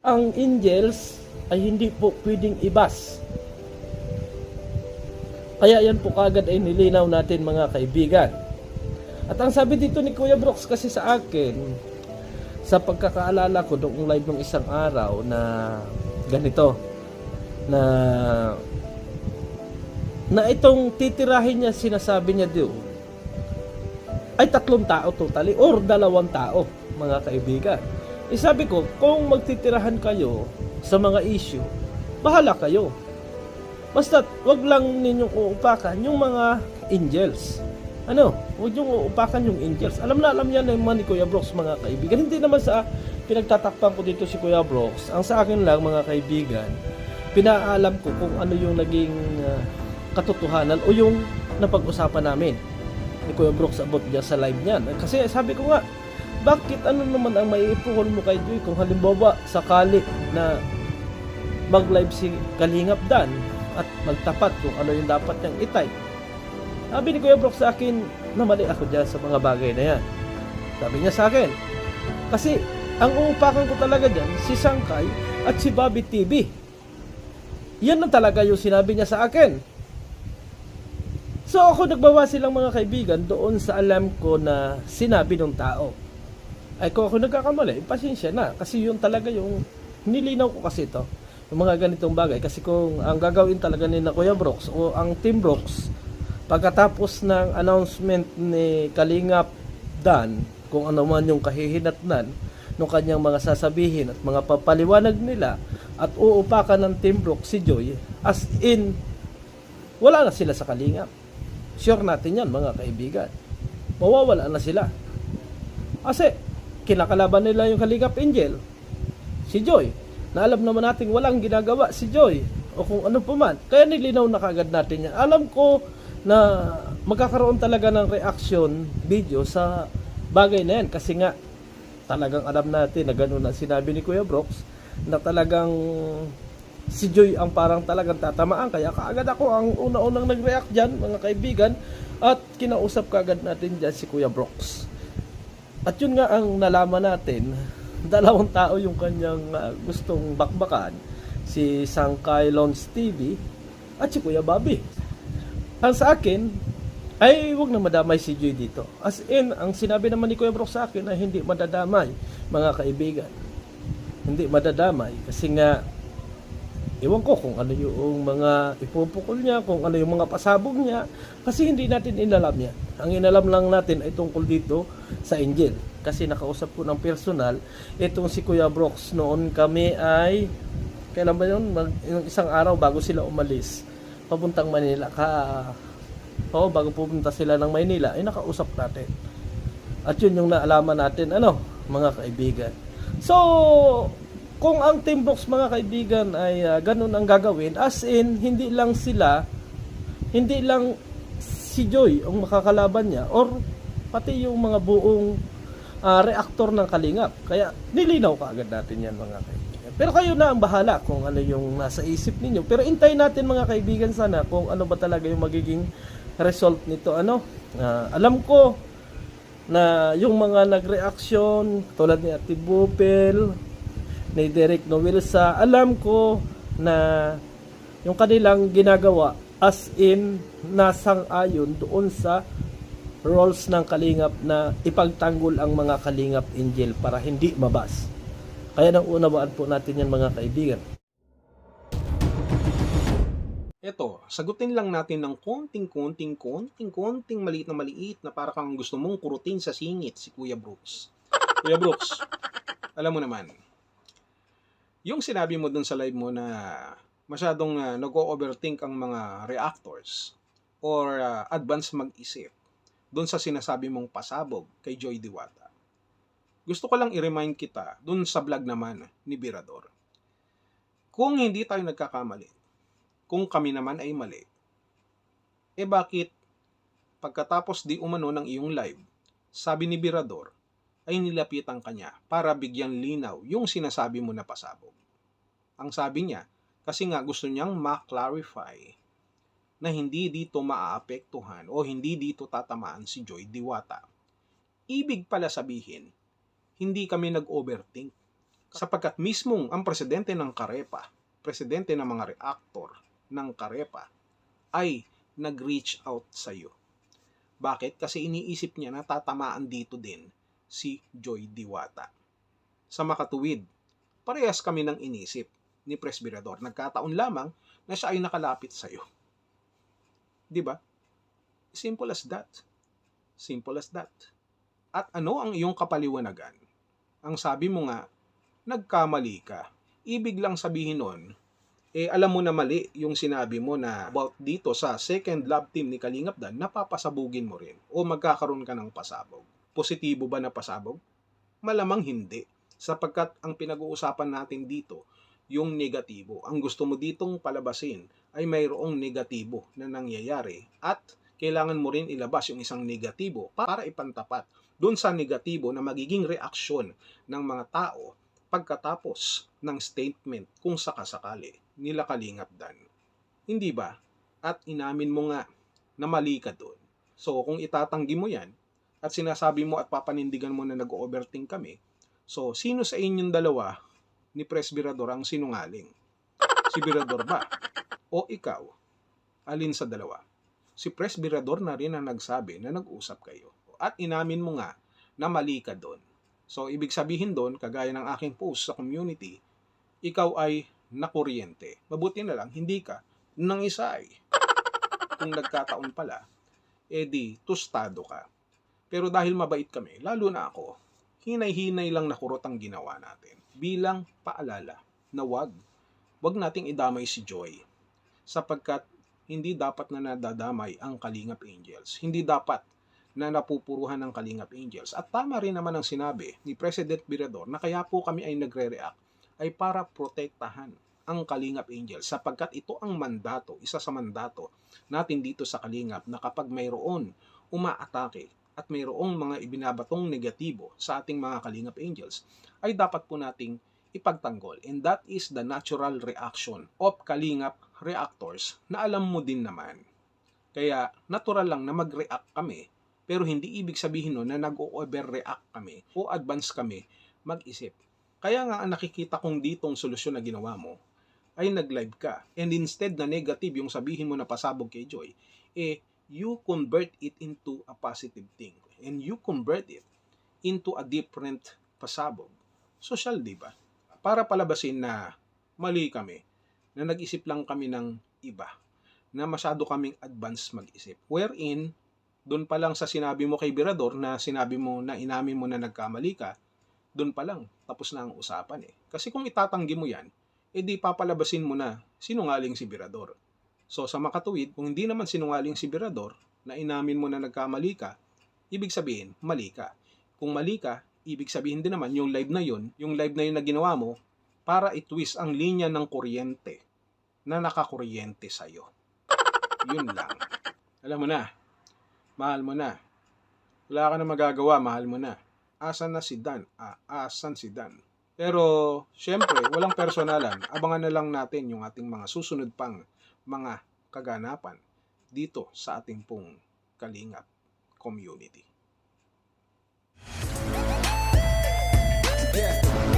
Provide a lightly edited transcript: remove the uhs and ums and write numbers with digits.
Ang angels ay hindi po pwedeng ibas. Kaya yan po kagad ay nilinaw natin mga kaibigan. At ang sabi dito ni Kuya Brooks kasi sa akin, sa pagkakaalala ko noong live ng isang araw na ganito, na itong titirahin niya, sinasabi niya doon, ay 3 tao totally or 2 tao mga kaibigan. Sabi ko, kung magtitirahan kayo sa mga issue, bahala kayo. Basta wag lang ninyong uupakan yung mga angels. Huwag niyong uupakan yung angels. Alam na alam yan naman ni Kuya Brooks mga kaibigan. Hindi naman sa pinagtatakpan ko dito si Kuya Brooks. Ang sa akin lang mga kaibigan, pinaalam ko kung ano yung naging katotohanan o yung napag-usapan namin ni Kuya Brooks about dyan sa live niyan. Kasi sabi ko nga, bakit ano naman ang maiipuhol mo kay Joy kung halimbawa sakali na mag-live si Kalingap Dan at magtapat kung ano yung dapat niyang i-type. Sabi ni Kuya Brooks sa akin na mali ako dyan sa mga bagay na yan. Sabi niya sa akin, kasi ang uupakan ko talaga dyan, si Sangkay at si Bobby TV. Yan na talaga yung sinabi niya sa akin. So ako nagbawa silang mga kaibigan doon sa alam ko na sinabi ng tao. Ay kung ako nagkakamali, pasensya na. Kasi yun talaga yung nilinaw ko kasi ito. Yung mga ganitong bagay. Kasi kung ang gagawin talaga ni na Kuya Brooks o ang Team Brooks, pagkatapos ng announcement ni Kalingap Dan, kung ano man yung kahihinatnan ng kanyang mga sasabihin at mga papaliwanag nila, at uupakan ng Team Brooks si Joy, as in, wala na sila sa Kalingap. Sure natin yan mga kaibigan. Mawawala na sila. Kasi, kinakalaban nila yung Kalingap Angel, si Joy, na alam naman natin walang ginagawa si Joy, o kung ano pa man. Kaya nilinaw na kagad natin yan. Alam ko na magkakaroon talaga ng reaction video sa bagay na yan, kasi nga, talagang alam natin na gano'n ang sinabi ni Kuya Brooks, na talagang si Joy ang parang talagang tatamaan. Kaya kaagad ako ang una-unang nag-react dyan mga kaibigan, at kinausap kaagad natin dyan si Kuya Brooks. At yun nga ang nalaman natin, 2 tao yung kanyang gustong bakbakan, si Sangkay Lons TV at si Kuya Bobby. Ang sa akin ay wag na madamay si Joy dito. As in, ang sinabi naman ni Kuya Brooks sa akin ay hindi madadamay mga kaibigan. Hindi madadamay kasi nga ewan ko kung ano yung mga ipupukol niya, kung ano yung mga pasabog niya, kasi hindi natin inalam yan. Ang inalam lang natin ay tungkol dito sa Angel. Kasi nakausap ko ng personal, itong si Kuya Brooks noon kami ay, kailan ba yun? Yung isang araw bago sila umalis, papuntang Manila. Bago pupunta sila ng Maynila, ay nakausap natin. At yun yung naalaman natin, mga kaibigan. So, kung ang Team Brooks mga kaibigan ay ganun ang gagawin, as in, hindi lang si Joy ang makakalaban niya, or pati yung mga buong reactor ng Kalingap. Kaya nilinaw kaagad natin yan mga kaibigan. Pero kayo na ang bahala kung ano yung nasa isip ninyo. Pero intayin natin mga kaibigan sana kung ano ba talaga yung magiging result nito. Alam ko na yung mga nag-reaction tulad ni Ate Bupel, ni Derek Novelsa, alam ko na yung kanilang ginagawa as in nasang-ayon doon sa roles ng Kalingap na ipagtanggol ang mga Kalingap Angel para hindi mabas. Kaya nang unawaan po natin yan mga kaibigan. Eto, sagutin lang natin ng konting maliit na para kang gusto mong kurutin sa singit si Kuya Brooks. Kuya Brooks, alam mo naman, yung sinabi mo dun sa live mo na masyadong nag-o-overthink ang mga reactors or advance mag-isip dun sa sinasabi mong pasabog kay Joy Diwata. Gusto ko lang i-remind kita dun sa vlog naman ni Birador. Kung hindi tayo nagkakamali, kung kami naman ay mali, bakit pagkatapos di umano ng iyong live, sabi ni Birador, ay nilapitan kanya para bigyan linaw yung sinasabi mo na pasabog. Ang sabi niya, kasi nga gusto niyang ma-clarify na hindi dito maaapektuhan o hindi dito tatamaan si Joy Diwata. Ibig pala sabihin, hindi kami nag-overthink. Sapagkat mismong ang presidente ng Karepa, presidente ng mga reactor ng Karepa, ay nag-reach out sa iyo. Bakit? Kasi iniisip niya na tatamaan dito din si Joy Diwata. Sa makatuwid, parehas kami ng inisip ni Presbyrador. Nagkataon lamang na siya ay nakalapit sa iyo. Di ba? Simple as that. Simple as that. At ano ang iyong kapaliwanagan? Ang sabi mo nga, nagkamali ka. Ibig lang sabihin nun, alam mo na mali yung sinabi mo na about dito sa second love team ni Kalingap Dan, napapasabugin mo rin o magkakaroon ka ng pasabog. Positibo ba na pasabog? Malamang hindi. Sapagkat ang pinag-uusapan natin dito, yung negatibo. Ang gusto mo ditong palabasin ay mayroong negatibo na nangyayari at kailangan mo rin ilabas yung isang negatibo para ipantapat doon sa negatibo na magiging reaksyon ng mga tao pagkatapos ng statement kung sakasakali nila Kalingap Dan. Hindi ba? At inamin mo nga na mali ka doon. So kung itatanggi mo yan at sinasabi mo at papanindigan mo na nag-overthink kami, so sino sa inyong dalawa ni Presbyrador ang sinungaling? Si Birador ba? O ikaw? Alin sa dalawa? Si Presbyrador na rin ang nagsabi na nag-usap kayo. At inamin mo nga na mali ka doon. So, ibig sabihin doon, kagaya ng aking post sa community, ikaw ay nakuryente. Mabuti na lang, hindi ka nang isay. Kung nagkataon pala, di, tostado ka. Pero dahil mabait kami, lalo na ako, hinay-hinay lang nakurot ang ginawa natin. Bilang paalala na wag nating idamay si Joy. Sapagkat hindi dapat na nadadamay ang Kalingap Angels. Hindi dapat na napupuruhan ng Kalingap Angels. At tama rin naman ang sinabi ni President Birador na kaya po kami ay nagre-react ay para protektahan ang Kalingap Angels sapagkat ito ang mandato, isa sa mandato natin dito sa Kalingap na kapag mayroon umaatake at mayroong mga ibinabatong negatibo sa ating mga Kalingap Angels ay dapat po nating ipagtanggol. And that is the natural reaction of Kalingap reactors na alam mo din naman. Kaya natural lang na mag-react kami pero hindi ibig sabihin no na nag-overreact kami o advance kami mag-isip. Kaya nga ang nakikita kong ditong solusyon na ginawa mo ay nag-live ka. And instead na negative yung sabihin mo na pasabog kay Joy, you convert it into a positive thing. And you convert it into a different pasabog. Social, di ba? Para palabasin na mali kami, na nag-isip lang kami ng iba, na masyado kaming advance mag-isip. Wherein, doon pa lang sa sinabi mo kay Birador na sinabi mo na inamin mo na nagkamali ka, doon pa lang, tapos na ang usapan eh. Kasi kung itatanggi mo yan, di papalabasin mo na sinungaling si Birador. So sa makatuwid, kung hindi naman sinungaling si Birador, na inamin mo na nagkamali ka, ibig sabihin, mali ka. Kung mali ka, ibig sabihin din naman yung live na yun na ginawa mo, para i-twist ang linya ng kuryente na nakakuryente sa'yo. Yun lang. Alam mo na, mahal mo na. Wala ka na magagawa, mahal mo na. Asan na si Dan? Asan si Dan? Pero, syempre, walang personalan. Abangan na lang natin yung ating mga susunod pang mga kaganapan dito sa ating pong Kalingap community. Yeah.